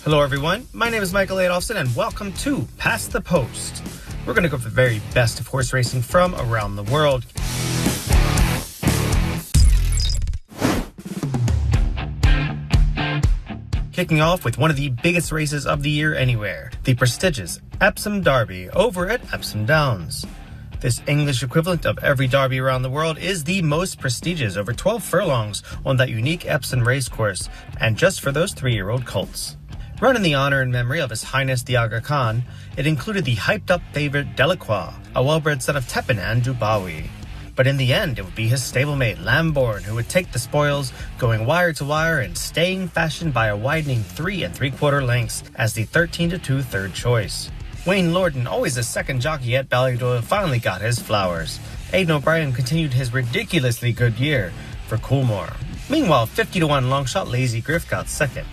Hello everyone, my name is Michael Adolphson and welcome to Past the Post. We're going to go for the very best of horse racing from around the world. Kicking off with one of the biggest races of the year anywhere, the prestigious Epsom Derby over at Epsom Downs. This English equivalent of every derby around the world is the most prestigious, over 12 furlongs on that unique Epsom racecourse, and just for those 3-year-old colts. Run in the honor and memory of His Highness the Aga Khan, it included the hyped-up favorite Delacroix, a well-bred son of Tepin and Dubawi. But in the end, it would be his stablemate Lambourne who would take the spoils, going wire to wire and staying fashioned by a widening 3 3/4 lengths as the 13-2 third choice. Wayne Lordan, always a second jockey at Ballydoyle, finally got his flowers. Aidan O'Brien continued his ridiculously good year for Coolmore. Meanwhile, 50-1 longshot Lazy Griff got second.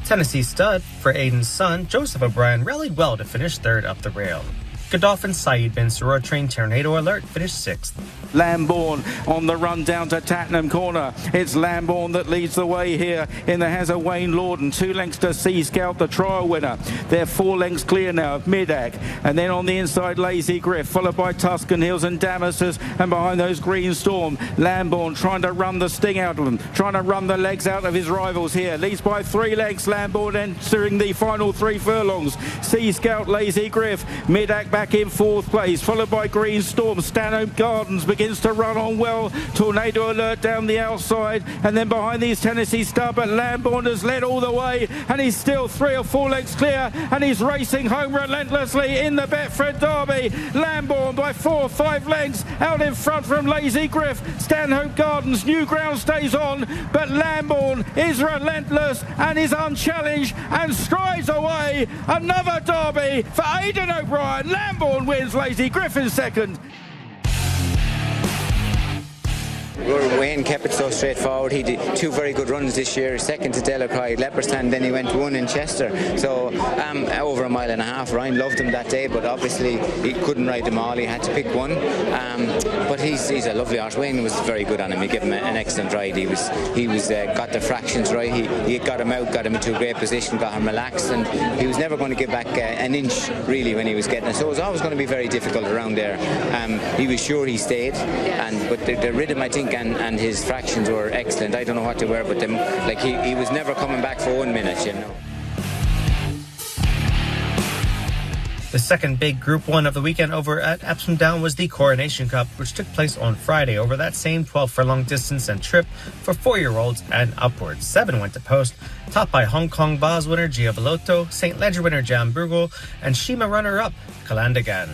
Tennessee Stud, for Aidan's son, Joseph O'Brien, rallied well to finish third up the rail. Godolphin Saeed bin Suror trained Tornado Alert finished 6th. Lambourne on the run down to Tattenham Corner. It's Lambourne that leads the way here in the hands of Wayne Lordan. 2 lengths to Sea Scout, the trial winner. They're 4 lengths clear now of Midag. And then on the inside, Lazy Griff, followed by Tuscan Hills and Damasus. And behind those, Green Storm. Lambourne trying to run the sting out of them, trying to run the legs out of his rivals here. Leads by 3 lengths. Lambourne entering the final 3 furlongs. Sea Scout, Lazy Griff. Midag back in 4th place, followed by Green Storm. Stanhope Gardens begins to run on well. Tornado Alert down the outside, and then behind these Tennessee Stud, but Lambourne has led all the way, and he's still 3 or 4 lengths clear, and he's racing home relentlessly in the Betfred Derby. Lambourne by 4 or 5 lengths out in front from Lazy Griff. Stanhope Gardens, new ground stays on, but Lambourne is relentless and is unchallenged and strides away. Another derby for Aidan O'Brien. Lambourne wins, Lazy Griff in second. Wayne kept it so straightforward. He did 2 very good runs this year, second to Delacroix, Leopardstown, then he went 1 in Chester. So over 1.5 miles. Ryan loved him that day, but obviously he couldn't ride them all. He had to pick one. But he's a lovely horse. Wayne was very good on him. He gave him an excellent ride. He was got the fractions right. He got him out, got him into a great position, got him relaxed, and he was never going to give back an inch really when he was getting it. So it was always going to be very difficult around there. He was sure he stayed, but the rhythm, I think, and his fractions were excellent. I don't know what they were, but he was never coming back for 1 minute, you know. The second big Group 1 of the weekend over at Epsom Down was the Coronation Cup, which took place on Friday over that same 12-furlong distance and trip for 4-year-olds and upwards. 7 went to post, topped by Hong Kong Vase winner Giavolotto, St. Ledger winner Jan Bruegel, and Shima runner-up Calandagan.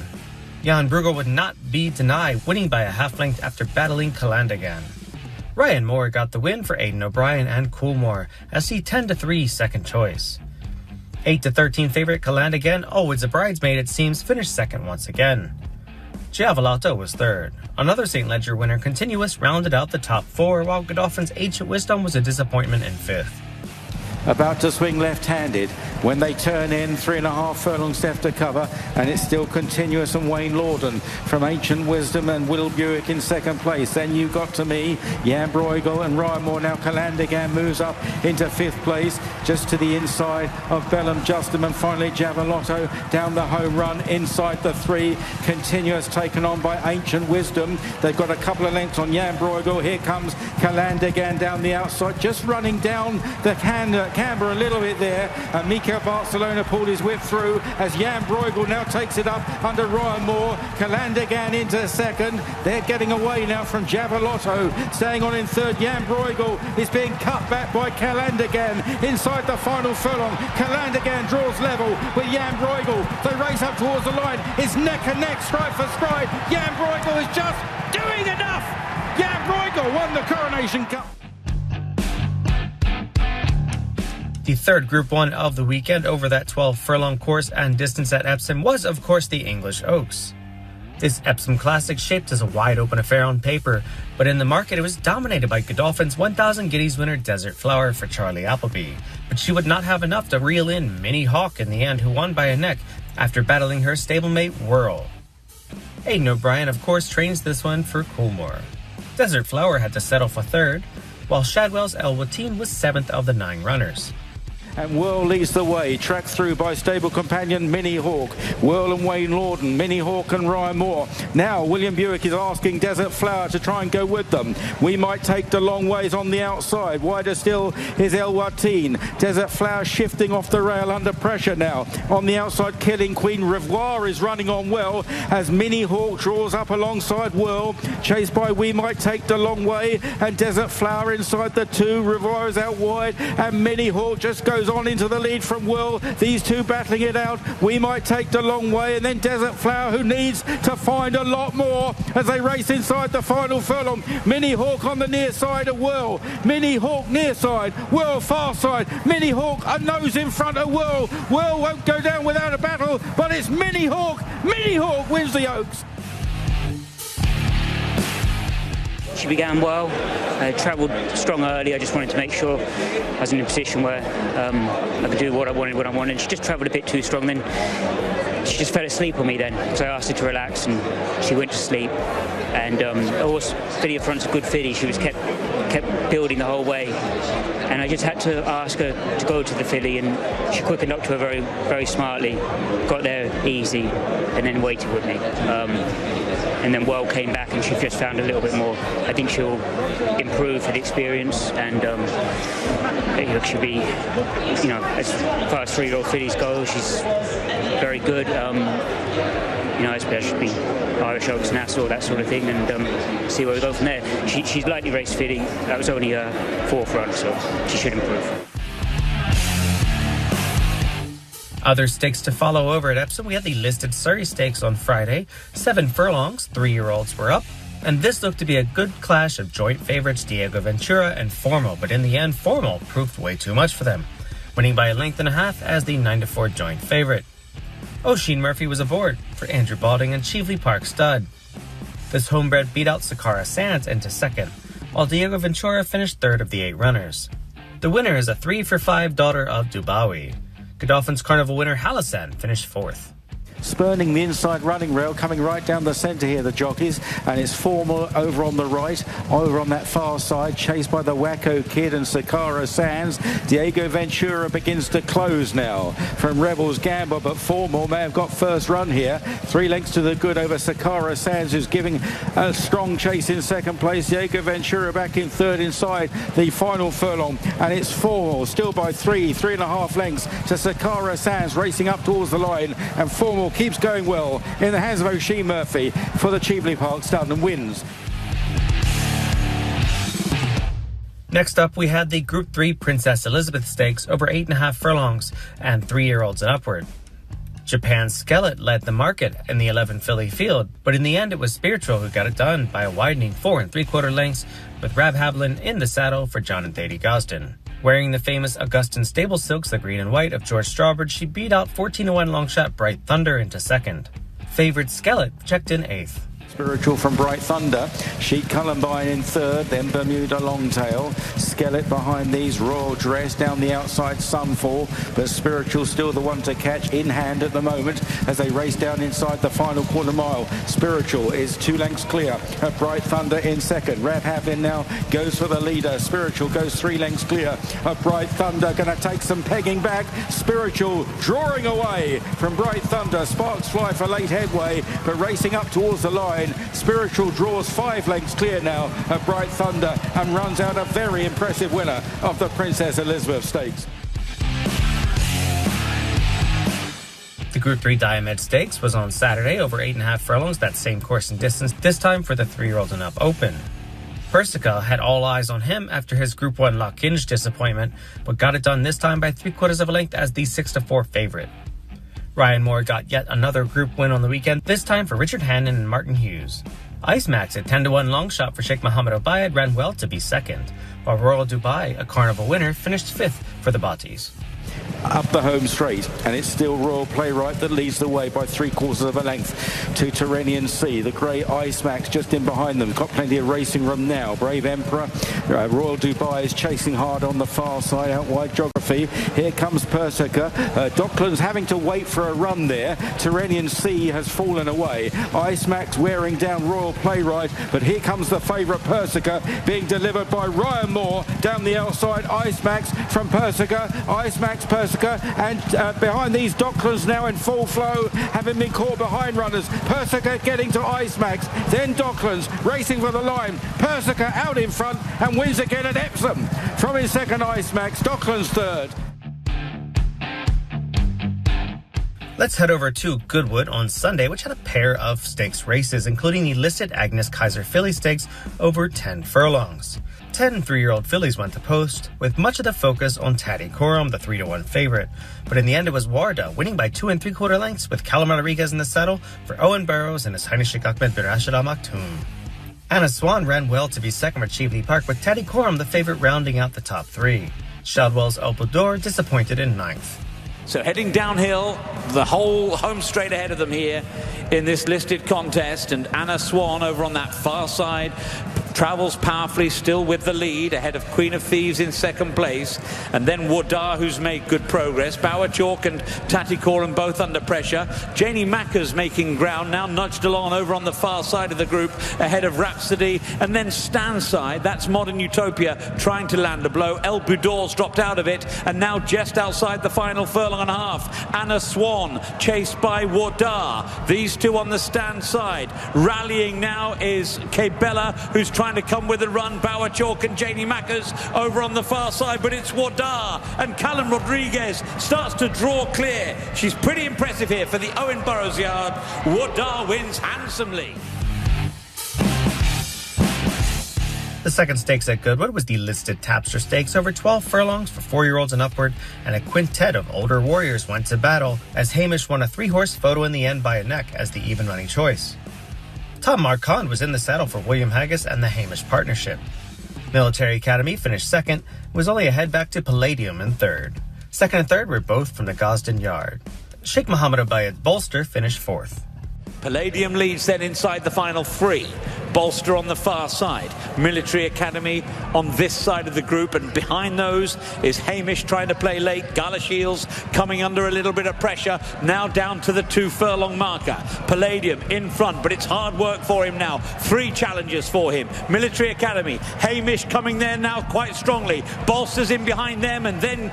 Jan Bruegel would not be denied, winning by a half-length after battling Calandagan. Ryan Moore got the win for Aidan O'Brien and Coolmore as he 10-3 second choice. 8-13 favorite Calandagan, always a bridesmaid it seems, finished second once again. Giavolotto was third. Another St. Ledger winner, Continuous, rounded out the top 4, while Godolphin's Ancient Wisdom was a disappointment in 5th. About to swing left-handed when they turn in, 3.5 furlongs left to cover, and it's still Continuous and Wayne Lordan from Ancient Wisdom and Will Buick in second place. Then You Got To Me, Jan Bruegel and Ryan Moore. Now Calandagan moves up into 5th place, just to the inside of Belmont Justin, and finally Giavolotto down the home run inside the 3. Continuous taken on by Ancient Wisdom. They've got a couple of lengths on Jan Bruegel. Here comes Calandagan down the outside, just running down the Canberra a little bit there, and Mikel Barcelona pulled his whip through as Jan Bruegel now takes it up under Ryan Moore. Calandagan into second. They're getting away now from Giavolotto. Staying on in third, Jan Bruegel is being cut back by Calandagan inside the final furlong. Calandagan draws level with Jan Bruegel. They race up towards the line. It's neck and neck, stride for stride. Jan Bruegel is just doing enough. Jan Bruegel won the Coronation Cup. The third Group 1 of the weekend over that 12-furlong course and distance at Epsom was, of course, the English Oaks. This Epsom Classic shaped as a wide-open affair on paper, but in the market it was dominated by Godolphin's 1,000 Guineas winner Desert Flower for Charlie Appleby. But she would not have enough to reel in Minnie Hawk in the end, who won by a neck after battling her stablemate Whirl. Aidan O'Brien, of course, trains this one for Coolmore. Desert Flower had to settle for third, while Shadwell's El Wateen was 7th of the 9 runners. and Whirl leads the way, tracked through by stable companion Mini Hawk, Whirl and Wayne Lorden, Mini Hawk and Ryan Moore. Now William Buick is asking Desert Flower to try and go with them. We Might Take the Long Ways on the outside. Wider still is El Wateen. Desert Flower shifting off the rail under pressure now. On the outside, Killing Queen Revoir is running on well as Mini Hawk draws up alongside Whirl, chased by We Might Take the Long Way, and Desert Flower inside the two. Revoir is out wide, and Mini Hawk just goes on into the lead from Whirl. These two battling it out. We Might Take the Long Way, and then Desert Flower, who needs to find a lot more as they race inside the final furlong. Mini Hawk on the near side of Whirl. Mini Hawk near side, Whirl far side. Mini Hawk a nose in front of Whirl. Whirl won't go down without a battle, but it's Mini Hawk. Mini Hawk wins the Oaks. She began well, travelled strong early. I just wanted to make sure I was in a position where I could do what I wanted when I wanted. She just travelled a bit too strong, then she just fell asleep on me then. So I asked her to relax and she went to sleep. And also, filly up front's a good filly. She was kept building the whole way. And I just had to ask her to go to the filly, and she quickened up to her very, very smartly, got there easy, and then waited with me. And then Well came back, and she just found a little bit more. I think she'll improve with experience, and she'll be, as far as three-year-old fillies go, she's very good. There should be Irish Oaks, Nassau, that sort of thing, and see where we go from there. She's lightly raced filly. That was only her fourth run, so she should improve. Other stakes to follow over at Epsom. We had the listed Surrey Stakes on Friday. 7 furlongs, 3-year-olds were up. And this looked to be a good clash of joint favourites Diego Ventura and Formal. But in the end, Formal proved way too much for them, winning by a length and a half as the 9-4 joint favourite. Oisin Murphy was aboard for Andrew Balding and Cheveley Park stud. This homebred beat out Sakara Sands into second, while Diego Ventura finished third of the 8 runners. The winner is a 3-for-5 daughter of Dubawi. Godolphin's Carnival winner Halasan finished fourth. Spurning the inside running rail, coming right down the centre here, the jockeys, and it's Formal over on the right, over on that far side, chased by the Wacko Kid and Sakara Sands. Diego Ventura begins to close now from Rebels Gamble, but Formal may have got first run here. 3 lengths to the good over Sakara Sands, who's giving a strong chase in second place. Diego Ventura back in third inside the final furlong, and it's Formal still by 3.5 lengths to Sakara Sands, racing up towards the line, and Formal keeps going well in the hands of Oisin Murphy for the Cheveley Park stud and wins. Next up, we had the Group 3 Princess Elizabeth Stakes over 8.5 furlongs and 3-year-olds and upward. Japan's Skellett led the market in the 11 filly field, but in the end it was Spiritual who got it done by a widening 4 3/4 lengths, with Rab Havlin in the saddle for John and Thady Gosden. Wearing the famous Augustin stable silks, the green and white of George Strawbridge, she beat out 14-1 long shot Bright Thunder into second. Favourite Skellett checked in 8th. Spiritual from Bright Thunder, Chic Columbine in third, then Bermuda Longtail, Skellett behind these, Royal Dress down the outside, Sunfall, but Spiritual still the one to catch in hand at the moment as they race down inside the final quarter mile. Spiritual is 2 lengths clear of Bright Thunder in second. Rab Havlin now goes for the leader. Spiritual goes 3 lengths clear of Bright Thunder, going to take some pegging back. Spiritual drawing away from Bright Thunder. Sparks fly for late headway, but racing up towards the line. Spiritual draws 5 lengths clear now of Bright Thunder and runs out a very impressive winner of the Princess Elizabeth Stakes. The Group 3 Diomed Stakes was on Saturday over 8.5 furlongs, that same course and distance, this time for the 3-year-old and up open. Persica had all eyes on him after his Group 1 Lockhinge disappointment, but got it done this time by 3/4 of a length as the 6-4 favourite. Ryan Moore got yet another group win on the weekend, this time for Richard Hannon and Martin Hughes. Ice Max at 10-1 long shot for Sheikh Mohammed Obayed ran well to be second, while Royal Dubai, a Carnival winner, finished 5th for the Botties. up the home straight, and it's still Royal Playwright that leads the way by 3/4 of a length to Terrenian Sea. The grey Ice Max just in behind them, got plenty of racing room now. Brave Emperor, Royal Dubai is chasing hard on the far side, out wide Geography. Here comes Persica. Docklands having to wait for a run there. Terrenian Sea has fallen away. Ice Max wearing down Royal Playwright, but here comes the favourite Persica being delivered by Ryan Moore down the outside. Ice Max from Persica, Ice Max, Persica, and behind these Docklands now in full flow, having been caught behind runners. Persica getting to Ice Max, then Docklands racing for the line. Persica out in front and wins again at Epsom. From his second Ice Max, Docklands third. Let's head over to Goodwood on Sunday, which had a pair of stakes races, including the listed Agnes Kaiser Filly Stakes over 10 furlongs. 10 3-year-old fillies went to post, with much of the focus on Taddy Coram, the 3-1 favorite. But in the end, it was Warda, winning by 2 3/4 lengths, with Callum Rodriguez in the saddle for Owen Burrows and his Highness Sheikh Ahmed bin Rashid Al Maktoum. Anna Swan ran well to be second for Cheveley Park, with Taddy Coram the favorite rounding out the top 3. Shadwell's El Budor disappointed in 9th. So heading downhill, the whole home straight ahead of them here in this listed contest, and Anna Swan over on that far side travels powerfully, still with the lead, ahead of Queen of Thieves in second place, and then Wardar, who's made good progress. Bower Chalk and Tati Coram both under pressure. Janie Macker's making ground, now nudged along over on the far side of the group, ahead of Rhapsody, and then Stanside, that's Modern Utopia, trying to land a blow. El Budor's dropped out of it, and now just outside the final furlong and a half, Anna Swan, chased by Wardar. These two on the stand side. Rallying now is Cabela, who's trying to come with a run. Bower Chalk and Janie Mackers over on the far side, but it's Wardar, and Callum Rodriguez starts to draw clear. She's pretty impressive here for the Owen Burrows yard. Wardar wins handsomely. The second stakes at Goodwood was the listed Tapster Stakes over 12 furlongs for 4-year-olds and upward, and a quintet of older warriors went to battle, as Hamish won a 3-horse photo in the end by a neck as the even money choice. Tom Marquand was in the saddle for William Haggis and the Hamish partnership. Military Academy finished second, was only a head back to Palladium in third. Second and third were both from the Gosden yard. Sheikh Mohammed Obayed Bolster finished fourth. Palladium leads then inside the final 3. Bolster on the far side, Military Academy on this side of the group, and behind those is Hamish trying to play late. Gala Shields coming under a little bit of pressure, now down to the 2 furlong marker. Palladium in front, but it's hard work for him now. 3 challenges for him. Military Academy, Hamish coming there now quite strongly. Bolster's in behind them, and then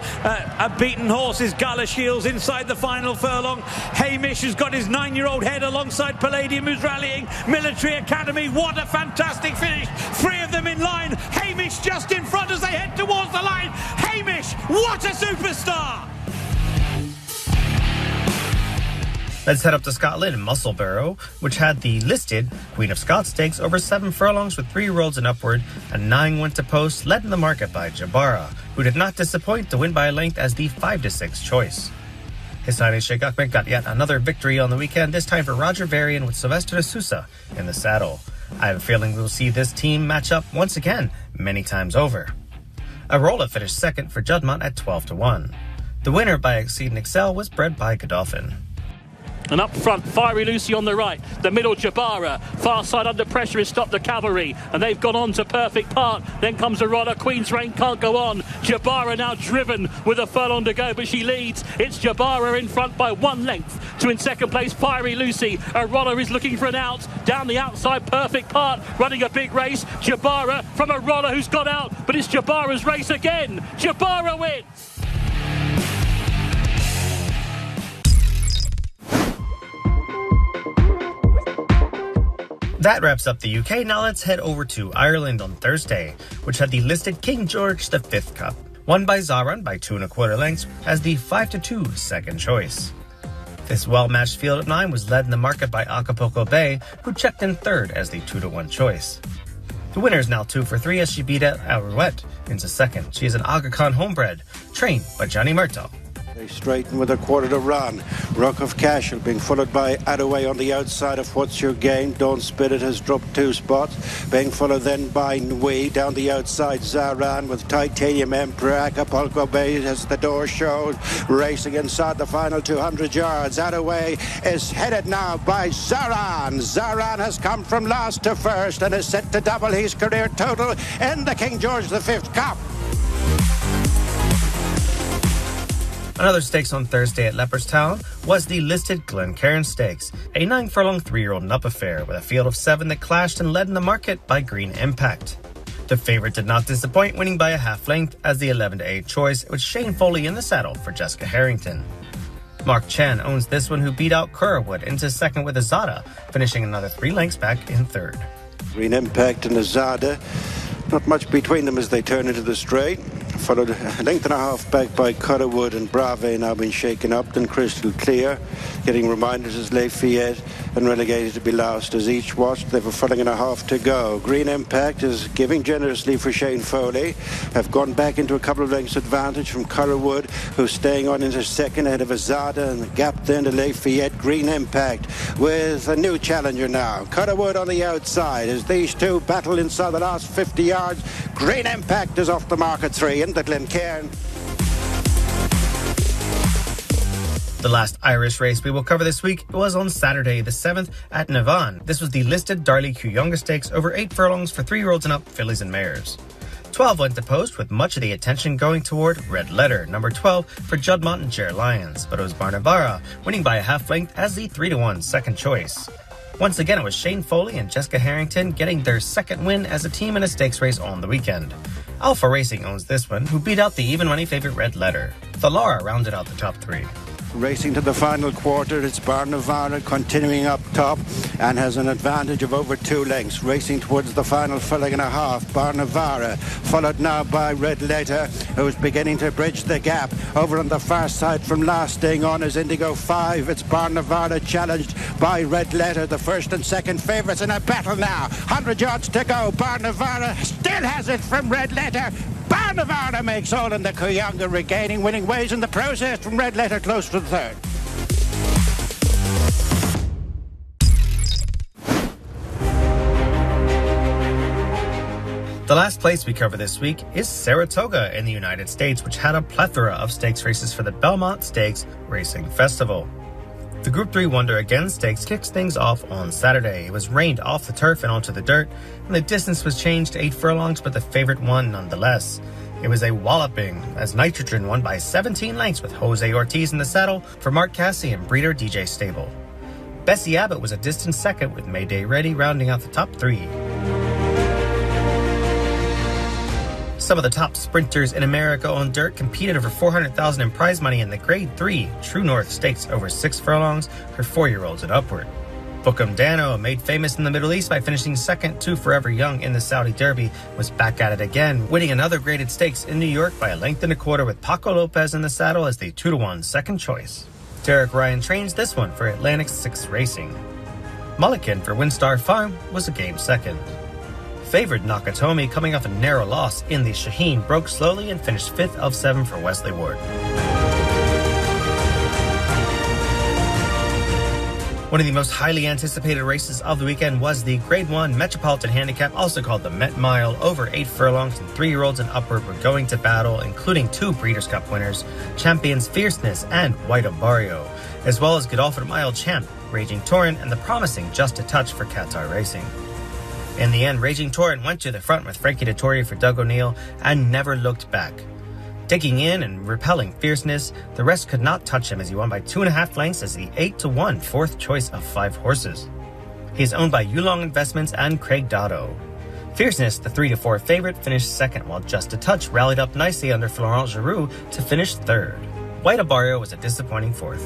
a beaten horse is Gala Shields inside the final furlong. Hamish has got his 9-year-old head alongside Palladium, who's rallying. Military Academy, what a fantastic finish. 3 of them in line. Hamish just in front as they head towards the line. Hamish, what a superstar! Let's head up to Scotland and Musselburgh, which had the listed Queen of Scots Stakes over 7 furlongs with 3-year-olds and upward, and 9 went to post, led in the market by Jabara, who did not disappoint to win by a length as the 5-6 choice. His Highness Sheikh Ahmed got yet another victory on the weekend, this time for Roger Varian with Sylvester de Sousa in the saddle. I have a feeling we'll see this team match up once again, many times over. Arola finished second for Juddmonte at 12-1. The winner by Exceed and Excel was bred by Godolphin. And up front, Fiery Lucy on the right. The middle, Jabara. Far side under pressure is Stop the Cavalry. And they've gone on to Perfect Part. Then comes Arola. Queen's Reign can't go on. Jabara now driven with a furlong to go, but she leads. It's Jabara in front by 1 length. To in second place, Fiery Lucy. Arola is looking for an out. Down the outside, Perfect Part running a big race. Jabara from Arola, who's got out. But it's Jabara's race again. Jabara wins. That wraps up the UK. Now let's head over to Ireland on Thursday, which had the listed King George V Cup, won by Zaran by 2 1/4 lengths as the 5-2 second choice. This well-matched field of 9 was led in the market by Acapulco Bay, who checked in third as the 2-1 choice. The winner is now 2 for 3 as she beat out Arouette into second. She is an Aga Khan homebred, trained by Johnny Murtaugh. They straighten with a quarter to run. Rock of Cashel being followed by Adaway on the outside of What's Your Game. Dawn Spirit has dropped 2 spots. Being followed then by Nui. Down the outside, Zaran with Titanium Emperor. Acapulco Bay as the door shows. Racing inside the final 200 yards. Adaway is headed now by Zaran. Zaran has come from last to first and is set to double his career total in the King George V Cup. Another stakes on Thursday at Leopardstown was the listed Glenkaren Stakes, a 9-furlong 3-year-old and up affair with a field of 7 that clashed and led in the market by Green Impact. The favourite did not disappoint, winning by a half length as the 11-8 choice, with Shane Foley in the saddle for Jessica Harrington. Mark Chan owns this one, who beat out Goodwood into second with Azada, finishing another 3 lengths back in third. Green Impact and Azada, not much between them as they turn into the straight. Followed a length and a half back by Goodwood, and Brave now been shaken up, then Crystal Clear, getting reminders as Lafayette and relegated to be last as each watched. They've a furlong and a half to go. Green Impact is giving generously for Shane Foley, have gone back into a couple of lengths advantage from Goodwood, who's staying on into second ahead of Azada, and the gap then to Lafayette. Green Impact with a new challenger now. Goodwood on the outside as these two battle inside the last 50 yards. Green Impact is off the mark at 3 in the Glenkaren. The last Irish race we will cover this week was on Saturday the 7th at Navan. This was the listed Darley Qonga Stakes over 8 furlongs for 3-year-olds and up fillies and mares. 12 went to post, with much of the attention going toward Red Letter, number 12 for Juddmonte and Jer Lyons, but it was Barnavara winning by a half length as the 3-1 second choice. Once again, it was Shane Foley and Jessica Harrington getting their second win as a team in a stakes race on the weekend. Alpha Racing owns this one, who beat out the even money favourite Red Letter. The Lara rounded out the top 3. Racing to the final quarter, it's Barnavara continuing up top and has an advantage of over 2 lengths. Racing towards the final furlong and a half, Barnavara, followed now by Red Letter, who's beginning to bridge the gap. Over on the far side from last, staying on is Indigo 5. It's Barnavara challenged by Red Letter, the first and second favourites in a battle now. 100 yards to go. Barnavara still has it from Red Letter. Barnavara makes all in the Qonga, regaining winning ways in the process from Red Letter close to the third. The last place we cover this week is Saratoga in the United States, which had a plethora of stakes races for the Belmont Stakes Racing Festival. The Group 3 Wonder Again Stakes kicks things off on Saturday. It was rained off the turf and onto the dirt, and the distance was changed to 8 furlongs, but the favourite won nonetheless. It was a walloping, as Nitrogen won by 17 lengths with Jose Ortiz in the saddle for Mark Cassie and breeder DJ Stable. Bessie Abbott was a distant second, with Mayday Ready rounding out the top 3. Some of the top sprinters in America on dirt competed for $400,000 in prize money in the Grade 3 True North Stakes over 6 furlongs for 4-year-olds and upward. Bookham Dano, made famous in the Middle East by finishing second to Forever Young in the Saudi Derby, was back at it again, winning another graded stakes in New York by a length and a quarter with Paco Lopez in the saddle as the 2-1 second choice. Derek Ryan trains this one for Atlantic 6 Racing. Mulligan for Windstar Farm was a game second. Favored Nakatomi, coming off a narrow loss in the Shaheen, broke slowly and finished 5th of 7 for Wesley Ward. One of the most highly anticipated races of the weekend was the Grade 1 Metropolitan Handicap, also called the Met Mile. Over 8 furlongs and 3-year-olds and upward were going to battle, including 2 Breeders' Cup winners, champions Fierceness and White Barrio, as well as Godolphin Mile champ Raging Torrent and the promising Just a Touch for Qatar Racing. In the end, Raging Torrent went to the front with Frankie Dettori for Doug O'Neill and never looked back. Digging in and repelling Fierceness, the rest could not touch him as he won by 2.5 lengths as the 8-1 fourth choice of 5 horses. He is owned by Yulong Investments and Craig Dotto. Fierceness, the 3-4 favorite, finished second, while Just a Touch rallied up nicely under Florent Giroux to finish third. White Barrio was a disappointing fourth.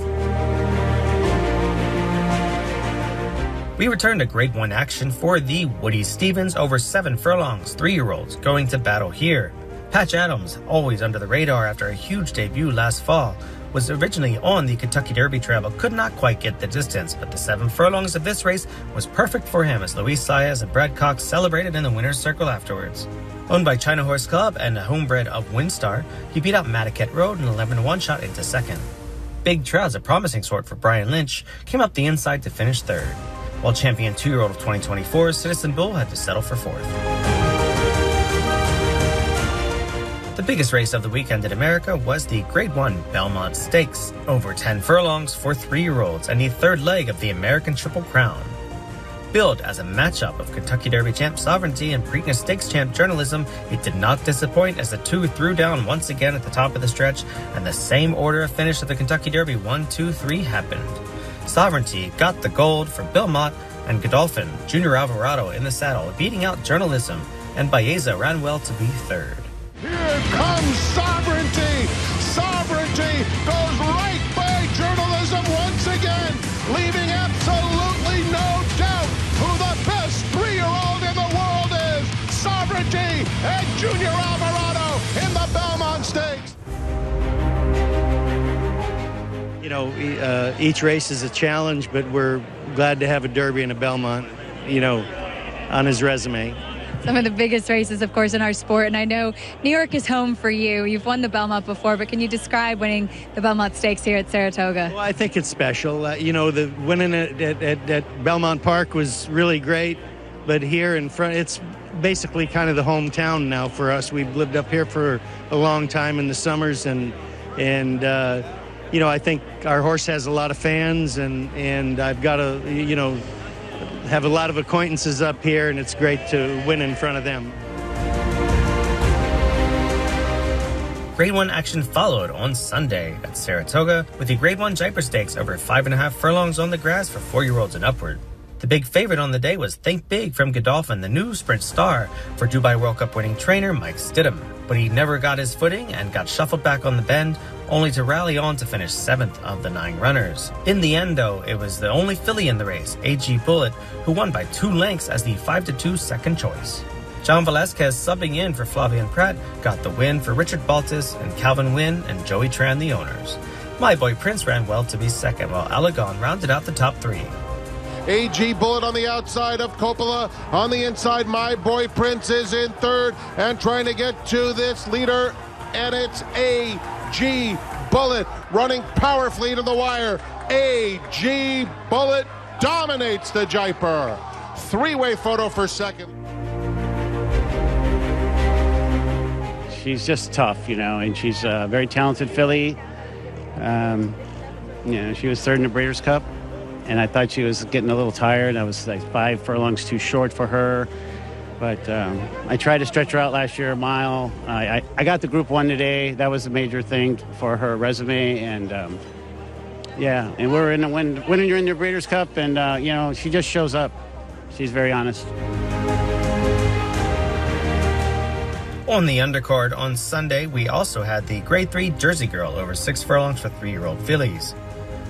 We return to Grade 1 action for the Woody Stevens over 7 furlongs, 3-year-olds going to battle here. Patch Adams, always under the radar after a huge debut last fall, was originally on the Kentucky Derby trail but could not quite get the distance, but the 7 furlongs of this race was perfect for him as Luis Saez and Brad Cox celebrated in the winner's circle afterwards. Owned by China Horse Club and a homebred of Windstar, he beat out Madaket Road and 11-1 shot into second. Big Trout's a promising sort for Brian Lynch, came up the inside to finish third, while champion 2-year-old of 2024 Citizen Bull had to settle for fourth. The biggest race of the weekend in America was the Grade 1 Belmont Stakes, over 10 furlongs for 3-year-olds and the third leg of the American Triple Crown. Billed as a matchup of Kentucky Derby champ Sovereignty and Preakness Stakes champ Journalism, it did not disappoint as the two threw down once again at the top of the stretch, and the same order of finish of the Kentucky Derby 1-2-3 happened. Sovereignty got the gold for Belmont, and Godolphin, Junior Alvarado in the saddle, beating out Journalism, and Baeza ran well to be third. Here comes Sovereignty! Sovereignty goes right by Journalism once again, leaving absolutely no doubt who the best 3-year-old in the world is. Sovereignty and Junior Alvarado in the Belmont Stakes. You know, each race is a challenge, but we're glad to have a Derby and a Belmont, on his resume. Some of the biggest races, of course, in our sport, and I know New York is home for you. You've won the Belmont before, but can you describe winning the Belmont Stakes here at Saratoga? Well, I think it's special. The winning at Belmont Park was really great, but here in front, it's basically kind of the hometown now for us. We've lived up here for a long time in the summers, and I think our horse has a lot of fans, and I've got have a lot of acquaintances up here, and it's great to win in front of them. Grade 1 action followed on Sunday at Saratoga with the Grade 1 Jaipur Stakes over 5.5 furlongs on the grass for 4-year-olds and upward. The big favorite on the day was Think Big from Godolphin, the new sprint star for Dubai World Cup winning trainer Mike Stidham. But he never got his footing and got shuffled back on the bend, only to rally on to finish 7th of the 9 runners. In the end, though, it was the only filly in the race, AG Bullet, who won by 2 lengths as the 5-2 second choice. John Velasquez, subbing in for Flavian Pratt, got the win for Richard Baltus and Calvin Wynn and Joey Tran, the owners. My Boy Prince ran well to be second, while Alagon rounded out the top 3. AG Bullet on the outside of Coppola. On the inside, My Boy Prince is in third and trying to get to this leader, and it's AG Bullet running powerfully to the wire. AG Bullet dominates the Jaipur. 3-way photo for second. She's just tough, and she's a very talented filly. She was third in the Breeders' Cup, and I thought she was getting a little tired. I was like 5 furlongs too short for her. But I tried to stretch her out last year a mile. I got the Group 1 today. That was a major thing for her resume. And, and we're in when you're in the Breeders' Cup, and, she just shows up. She's very honest. On the undercard on Sunday, we also had the Grade 3 Jersey Girl over 6 furlongs for 3-year-old fillies.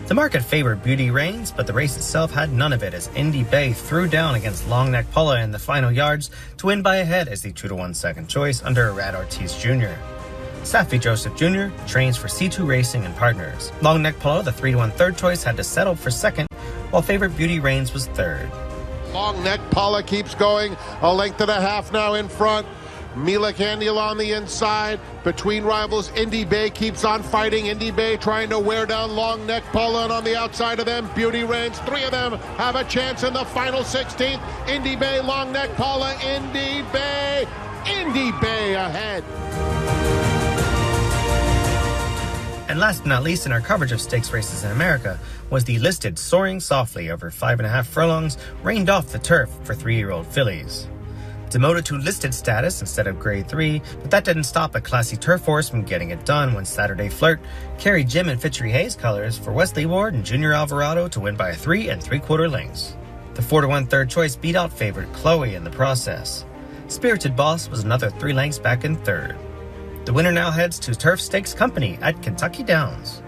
The market favored Beauty Reigns, but the race itself had none of it as Indy Bay threw down against Long Neck Paula in the final yards to win by a head as the 2-1 second choice under Rad Ortiz Jr. Safi Joseph Jr. trains for C2 Racing and Partners. Long Neck Paula, the 3-1 third choice, had to settle for second, while favorite Beauty Reigns was third. Long Neck Paula keeps going, a length and a half now in front. Mila Candela on the inside. Between rivals, Indy Bay keeps on fighting. Indy Bay trying to wear down Long Neck Paula, and on the outside of them, Beauty Reigns. 3 of them have a chance in the final 16th. Indy Bay, Long Neck Paula, Indy Bay ahead. And last but not least in our coverage of stakes races in America was the listed Soaring Softly over 5.5 furlongs, rained off the turf for 3-year-old fillies. Demoted to listed status instead of Grade 3, but that didn't stop a classy turf horse from getting it done when Saturday Flirt carried Jim and Fitchery Hayes colors for Wesley Ward and Junior Alvarado to win by 3 3/4 lengths. The 4-1 third choice beat out favorite Chloe in the process. Spirited Boss was another 3 lengths back in third. The winner now heads to Turf Stakes Company at Kentucky Downs.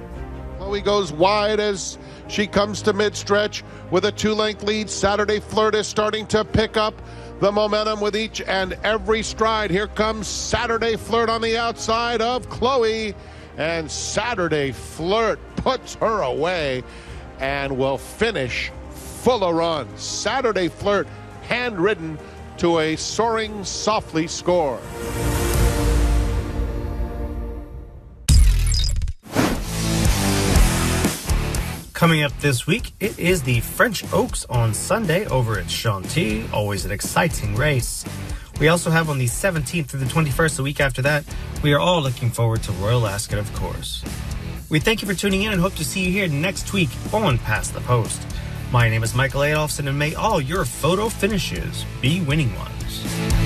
Chloe goes wide as she comes to mid-stretch with a 2-length lead. Saturday Flirt is starting to pick up the momentum with each and every stride. Here comes Saturday Flirt on the outside of Chloe, And Saturday Flirt puts her away and will finish full of runs. Saturday Flirt handridden to a Soaring softly score. Coming up this week, it is the French Oaks on Sunday over at Chantilly. Always an exciting race. We also have on the 17th through the 21st, the week after that. We are all looking forward to Royal Ascot, of course. We thank you for tuning in and hope to see you here next week on Past the Post. My name is Michael Adolphson, and may all your photo finishes be winning ones.